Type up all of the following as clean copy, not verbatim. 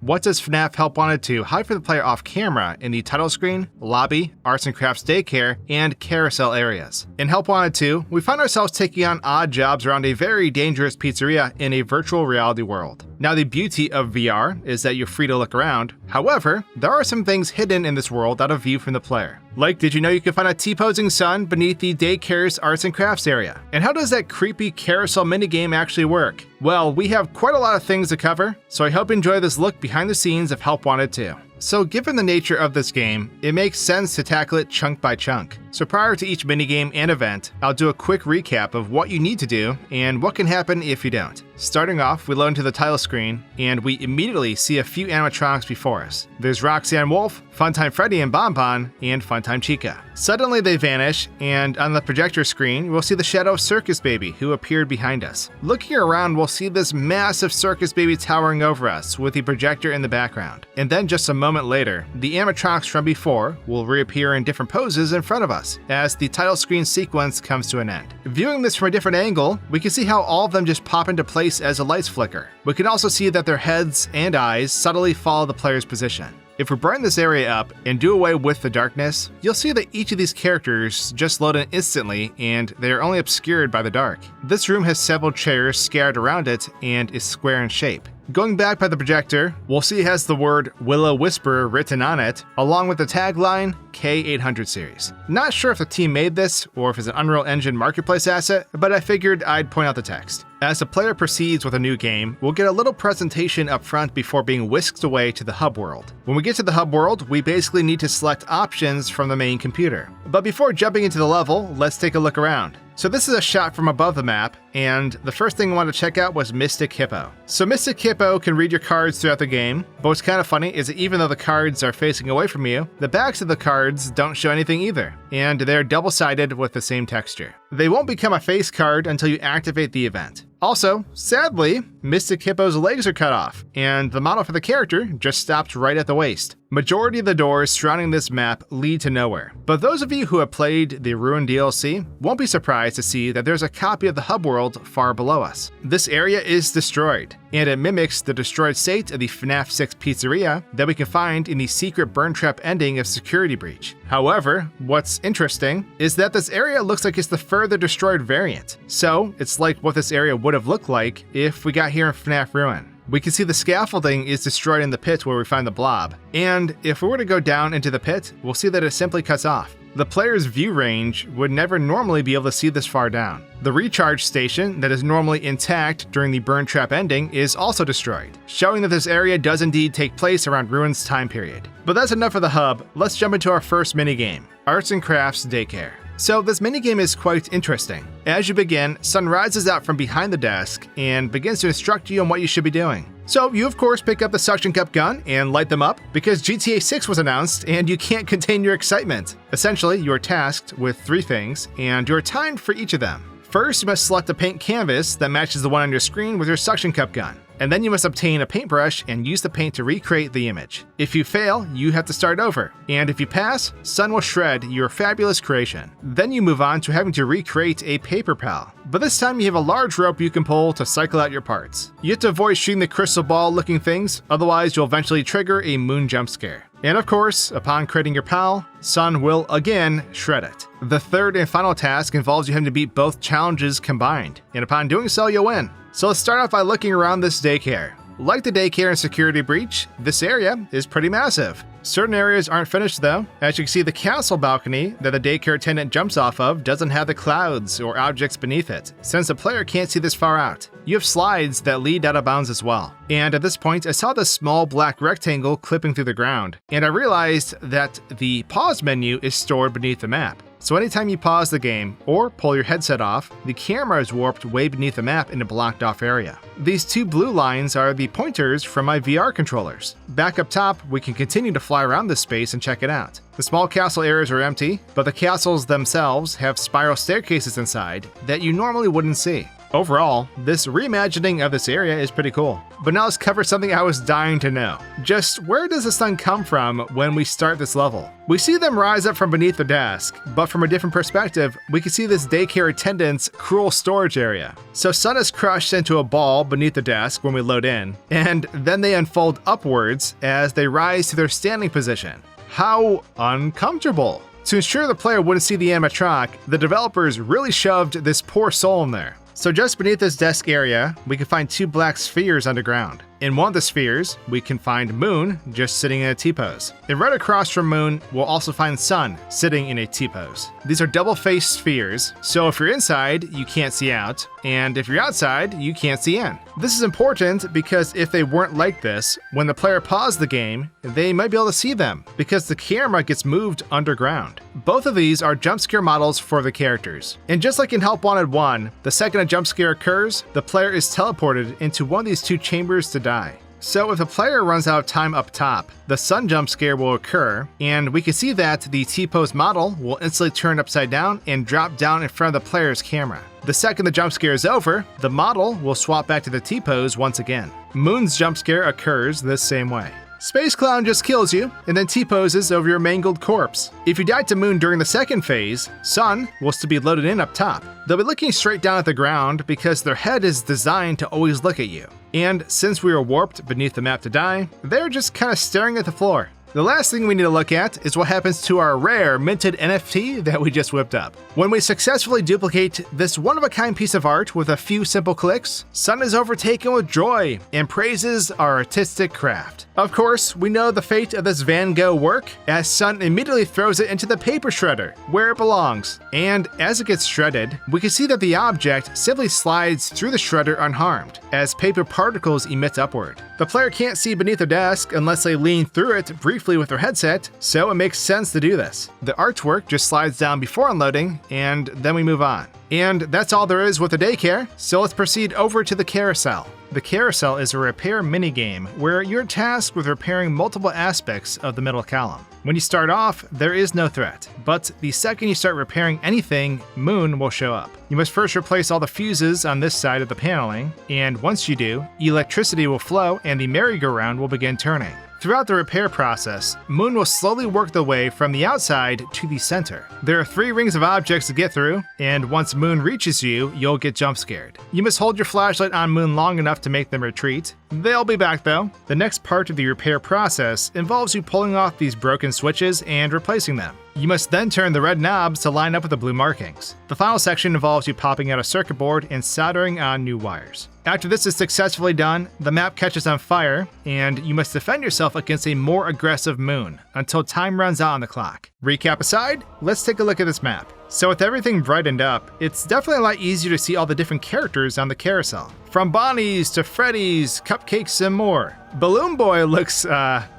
What does FNAF Help Wanted to hide from the player off camera in the title screen, lobby, arts and crafts daycare, and carousel areas? In Help Wanted 2, we find ourselves taking on odd jobs around a very dangerous pizzeria in a virtual reality world. Now, the beauty of VR is that you're free to look around. However, there are some things hidden in this world out of view from the player. Like, did you know you can find a T-posing sun beneath the daycare's arts and crafts area? And how does that creepy carousel minigame actually work? Well, we have quite a lot of things to cover, so I hope you enjoy this look behind the scenes of Help Wanted 2. So given the nature of this game, it makes sense to tackle it chunk by chunk. So prior to each minigame and event, I'll do a quick recap of what you need to do and what can happen if you don't. Starting off, we load into the title screen, and we immediately see a few animatronics before us. There's Roxanne Wolf, Funtime Freddy and Bonbon, and Funtime Chica. Suddenly they vanish, and on the projector screen, we'll see the shadow of Circus Baby, who appeared behind us. Looking around, we'll see this massive Circus Baby towering over us, with the projector in the background. And then just a moment later, the animatronics from before will reappear in different poses in front of us, as the title screen sequence comes to an end. Viewing this from a different angle, we can see how all of them just pop into place as the lights flicker. We can also see that their heads and eyes subtly follow the player's position. If we brighten this area up and do away with the darkness, you'll see that each of these characters just load in instantly and they are only obscured by the dark. This room has several chairs scattered around it and is square in shape. Going back by the projector, we'll see it has the word Willow Whisperer written on it, along with the tagline K800 series. Not sure if the team made this or if it's an Unreal Engine marketplace asset, but I figured I'd point out the text. As the player proceeds with a new game, we'll get a little presentation up front before being whisked away to the hub world. When we get to the hub world, we basically need to select options from the main computer. But before jumping into the level, let's take a look around. So this is a shot from above the map, and the first thing I wanted to check out was Mystic Hippo. So Mystic Hippo can read your cards throughout the game, but what's kind of funny is that even though the cards are facing away from you, the backs of the cards don't show anything either, and they're double-sided with the same texture. They won't become a face card until you activate the event. Also, sadly, Mystic Hippo's legs are cut off, and the model for the character just stopped right at the waist. Majority of the doors surrounding this map lead to nowhere, but those of you who have played the Ruin DLC won't be surprised to see that there's a copy of the hub world far below us. This area is destroyed, and it mimics the destroyed state of the FNAF 6 pizzeria that we can find in the secret burn trap ending of Security Breach. However, what's interesting is that this area looks like it's the further destroyed variant, so it's like what this area would have looked like if we got here in FNAF Ruin. We can see the scaffolding is destroyed in the pit where we find the blob, and if we were to go down into the pit, we'll see that it simply cuts off. The player's view range would never normally be able to see this far down. The recharge station that is normally intact during the burn trap ending is also destroyed, showing that this area does indeed take place around Ruin's time period. But that's enough of the hub, let's jump into our first minigame, Arts and Crafts Daycare. So this minigame is quite interesting. As you begin, Sun rises out from behind the desk and begins to instruct you on what you should be doing. So you of course pick up the suction cup gun and light them up because GTA 6 was announced and you can't contain your excitement. Essentially, you are tasked with 3 things and you are timed for each of them. First, you must select a paint canvas that matches the one on your screen with your suction cup gun. And then you must obtain a paintbrush and use the paint to recreate the image. If you fail, you have to start over. And if you pass, Sun will shred your fabulous creation. Then you move on to having to recreate a paper pal. But this time you have a large rope you can pull to cycle out your parts. You have to avoid shooting the crystal ball looking things, otherwise you'll eventually trigger a moon jump scare. And of course, upon creating your pal, Sun will again shred it. The third and final task involves you having to beat both challenges combined, and upon doing so, you'll win. So let's start off by looking around this daycare. Like the daycare in Security Breach, this area is pretty massive. Certain areas aren't finished though. As you can see, the castle balcony that the daycare attendant jumps off of doesn't have the clouds or objects beneath it, since the player can't see this far out. You have slides that lead out of bounds as well. And at this point, I saw this small black rectangle clipping through the ground, and I realized that the pause menu is stored beneath the map. So anytime you pause the game or pull your headset off, the camera is warped way beneath the map in a blocked off area. These 2 blue lines are the pointers from my VR controllers. Back up top, we can continue to fly around this space and check it out. The small castle areas are empty, but the castles themselves have spiral staircases inside that you normally wouldn't see. Overall, this reimagining of this area is pretty cool. But now let's cover something I was dying to know. Just where does the sun come from when we start this level? We see them rise up from beneath the desk, but from a different perspective, we can see this daycare attendant's cruel storage area. So sun is crushed into a ball beneath the desk when we load in, and then they unfold upwards as they rise to their standing position. How uncomfortable! To ensure the player wouldn't see the animatronic, the developers really shoved this poor soul in there. So just beneath this desk area, we can find 2 black spheres underground. In one of the spheres, we can find Moon just sitting in a T-pose. And right across from Moon, we'll also find Sun sitting in a T-pose. These are double-faced spheres, so if you're inside, you can't see out, and if you're outside, you can't see in. This is important because if they weren't like this, when the player paused the game, they might be able to see them, because the camera gets moved underground. Both of these are jump scare models for the characters. And just like in Help Wanted 1, the second a jump scare occurs, the player is teleported into one of these 2 chambers to die. So if the player runs out of time up top, the sun jump scare will occur, and we can see that the T-pose model will instantly turn upside down and drop down in front of the player's camera. The second the jump scare is over, the model will swap back to the T-pose once again. Moon's jump scare occurs this same way. Space Clown just kills you, and then T-poses over your mangled corpse. If you died to Moon during the second phase, Sun will still be loaded in up top. They'll be looking straight down at the ground because their head is designed to always look at you. And since we were warped beneath the map to die, they're just kind of staring at the floor. The last thing we need to look at is what happens to our rare minted NFT that we just whipped up. When we successfully duplicate this one-of-a-kind piece of art with a few simple clicks, Sun is overtaken with joy and praises our artistic craft. Of course, we know the fate of this Van Gogh work, as Sun immediately throws it into the paper shredder, where it belongs. And as it gets shredded, we can see that the object simply slides through the shredder unharmed, as paper particles emit upward. The player can't see beneath the desk unless they lean through it briefly with their headset, so it makes sense to do this. The artwork just slides down before unloading, and then we move on. And that's all there is with the daycare, so let's proceed over to the Carousel. The Carousel is a repair minigame where you're tasked with repairing multiple aspects of the middle column. When you start off, there is no threat, but the second you start repairing anything, Moon will show up. You must first replace all the fuses on this side of the paneling, and once you do, electricity will flow and the merry-go-round will begin turning. Throughout the repair process, Moon will slowly work the way from the outside to the center. There are 3 rings of objects to get through, and once Moon reaches you, you'll get jump scared. You must hold your flashlight on Moon long enough to make them retreat. They'll be back though. The next part of the repair process involves you pulling off these broken switches and replacing them. You must then turn the red knobs to line up with the blue markings. The final section involves you popping out a circuit board and soldering on new wires. After this is successfully done, the map catches on fire, and you must defend yourself against a more aggressive Moon until time runs out on the clock. Recap aside, let's take a look at this map. So with everything brightened up, it's definitely a lot easier to see all the different characters on the carousel. From Bonnie's to Freddy's, cupcakes, and more. Balloon Boy looks,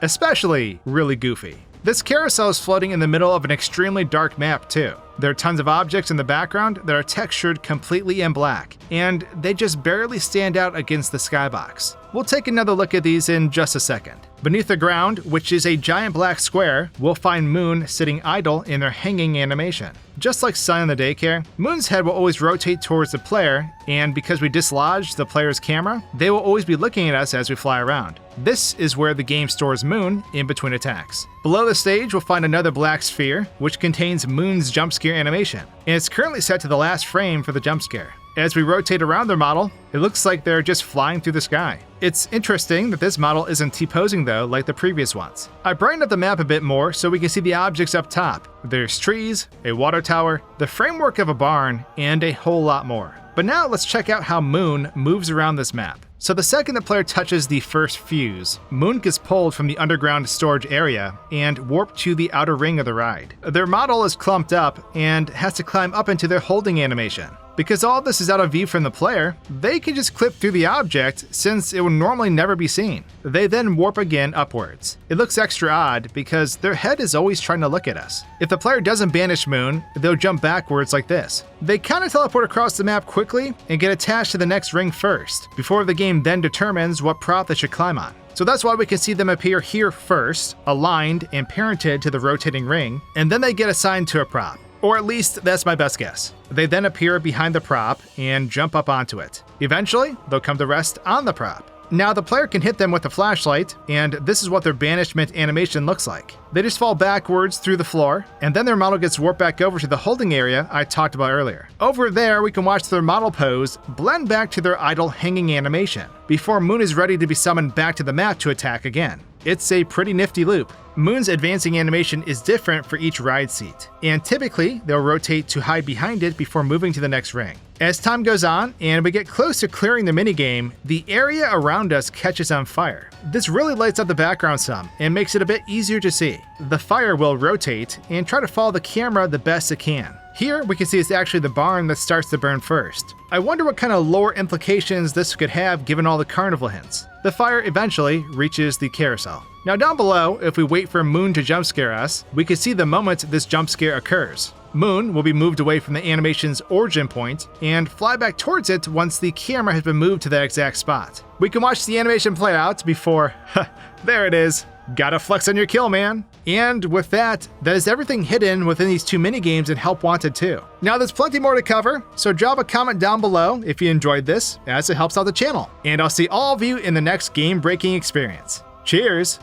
especially really goofy. This carousel is floating in the middle of an extremely dark map too. There are tons of objects in the background that are textured completely in black, and they just barely stand out against the skybox. We'll take another look at these in just a second. Beneath the ground, which is a giant black square, we'll find Moon sitting idle in their hanging animation. Just like Sun in the daycare, Moon's head will always rotate towards the player, and because we dislodged the player's camera, they will always be looking at us as we fly around. This is where the game stores Moon in between attacks. Below the stage, we'll find another black sphere, which contains Moon's jump scare animation, and it's currently set to the last frame for the jump scare. As we rotate around their model, it looks like they're just flying through the sky. It's interesting that this model isn't T-posing though, like the previous ones. I brightened up the map a bit more so we can see the objects up top. There's trees, a water tower, the framework of a barn, and a whole lot more. But now let's check out how Moon moves around this map. So the second the player touches the first fuse, Moon gets pulled from the underground storage area and warped to the outer ring of the ride. Their model is clumped up and has to climb up into their holding animation. Because all this is out of view from the player, they can just clip through the object since it would normally never be seen. They then warp again upwards. It looks extra odd because their head is always trying to look at us. If the player doesn't banish Moon, they'll jump backwards like this. They kind of teleport across the map quickly and get attached to the next ring first, before the game then determines what prop they should climb on. So that's why we can see them appear here first, aligned and parented to the rotating ring, and then they get assigned to a prop. Or at least that's my best guess. They then appear behind the prop and jump up onto it. Eventually, they'll come to rest on the prop. Now the player can hit them with a flashlight, and this is what their banishment animation looks like. They just fall backwards through the floor, and then their model gets warped back over to the holding area I talked about earlier. Over there, we can watch their model pose blend back to their idle hanging animation, before Moon is ready to be summoned back to the map to attack again. It's a pretty nifty loop. Moon's advancing animation is different for each ride seat, and typically they'll rotate to hide behind it before moving to the next ring. As time goes on and we get close to clearing the minigame, the area around us catches on fire. This really lights up the background some and makes it a bit easier to see. The fire will rotate and try to follow the camera the best it can. Here we can see it's actually the barn that starts to burn first. I wonder what kind of lore implications this could have given all the carnival hints. The fire eventually reaches the carousel. Now down below, if we wait for Moon to jump scare us, we can see the moment this jump scare occurs. Moon will be moved away from the animation's origin point and fly back towards it once the camera has been moved to that exact spot. We can watch the animation play out before, there it is. Gotta flex on your kill, man. And with that, that is everything hidden within these two minigames in Help Wanted 2. Now there's plenty more to cover, so drop a comment down below if you enjoyed this, as it helps out the channel. And I'll see all of you in the next game-breaking experience. Cheers!